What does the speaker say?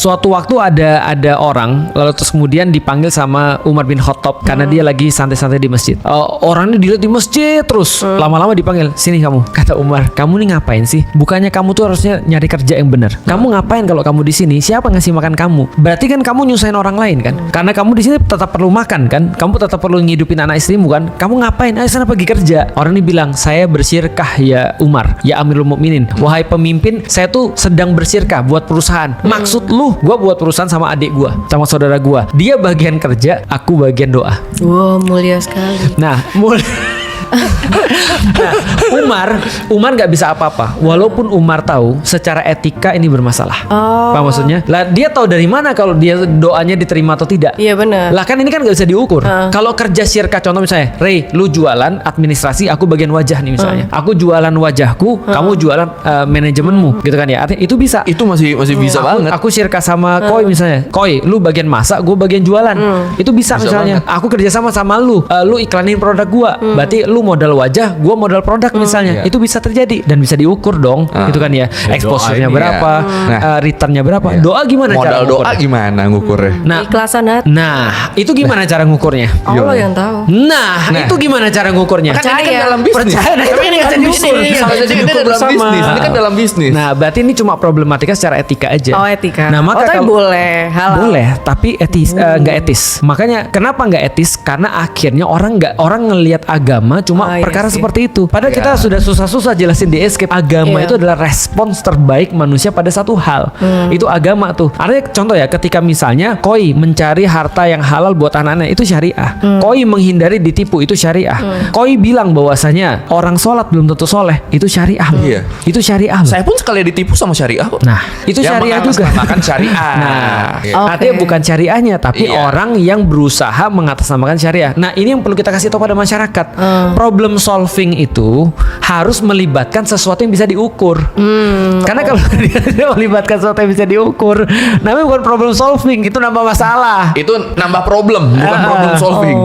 suatu waktu ada orang lalu terus kemudian dipanggil sama Umar bin Khattab karena dia lagi santai-santai di masjid. Orangnya dilihat di masjid terus. Lama-lama dipanggil, "Sini kamu." Kata Umar, "Kamu nih ngapain sih? Bukannya kamu tuh harusnya nyari kerja yang benar. Kamu ngapain kalau kamu di sini? Siapa ngasih makan kamu? Berarti kan kamu nyusahin orang lain kan? Karena kamu di sini tetap perlu makan kan? Kamu tetap perlu ngidupin anak istrimu kan? Kamu ngapain? Ayo sana pergi kerja." Orang ini bilang, "Saya bersirkah ya Umar, ya Amirul Mukminin. Wahai pemimpin, saya tuh sedang bersirkah buat perusahaan." Maksud lu, gua buat perusahaan sama adik gua, sama saudara gua. Dia bagian kerja, aku bagian doa. Wow, mulia sekali. Nah, Umar nggak bisa apa-apa. Walaupun Umar tahu secara etika ini bermasalah. Apa maksudnya? Lah dia tahu dari mana kalau dia doanya diterima atau tidak? Iya benar. Lah kan ini kan nggak bisa diukur. Kalau kerja syirka, contoh misalnya, Ray, lu jualan administrasi, aku bagian wajah nih misalnya. Aku jualan wajahku, kamu jualan manajemenmu, gitu kan ya? Artinya itu bisa. Itu masih bisa banget. Aku syirka sama Koi misalnya. Koi, lu bagian masak, gue bagian jualan. Itu bisa misalnya. Aku kerjasama sama lu, lu iklanin produk gua. Berarti lu modal wajah, gua modal produk misalnya. Itu bisa terjadi dan bisa diukur dong. Gitu kan ya. Exposure-nya berapa, returnnya berapa. Doa gimana cara Modal doa ngukurnya? gimana ngukurnya? Ikhlasan hati. Nah, itu gimana cara ngukurnya? Allah yang tahu. Nah, itu gimana cara ngukurnya? Kan ini kan Percaya. dalam bisnis. Percaya, nah, itu Tapi ini kan kan bisnis. bisnis. Bisa Jadi diukur ini dalam bersama. bisnis. Ini kan dalam bisnis. Nah, berarti ini cuma problematika secara etika aja. Oh, etika. Nah, maka tapi kalau boleh, halal. boleh, tapi nggak etis. Makanya kenapa nggak etis? Karena akhirnya orang ngelihat agama cuma Iya perkara sih. seperti itu. Padahal kita sudah susah-susah jelasin di Escape. Agama Iya. itu adalah respons terbaik manusia pada satu hal. Itu agama tuh. Artinya contoh ya, ketika misalnya Koi mencari harta yang halal buat anak-anak, itu syariah. Koi menghindari ditipu, itu syariah. Koi bilang bahwasanya orang sholat belum tentu soleh, itu syariah. Iya. Itu syariah loh. Saya pun sekali ditipu sama syariah kok. Nah, itu Ya, syariah makan- juga. makan syariah. Nah, Iya. artinya bukan syariahnya, tapi Iya. orang yang berusaha mengatasnamakan syariah. Nah, ini yang perlu kita kasih tahu pada masyarakat. Problem solving itu harus melibatkan sesuatu yang bisa diukur. Karena kalau dia melibatkan sesuatu yang bisa diukur, namanya bukan problem solving, itu nambah masalah. Itu nambah problem, bukan problem solving.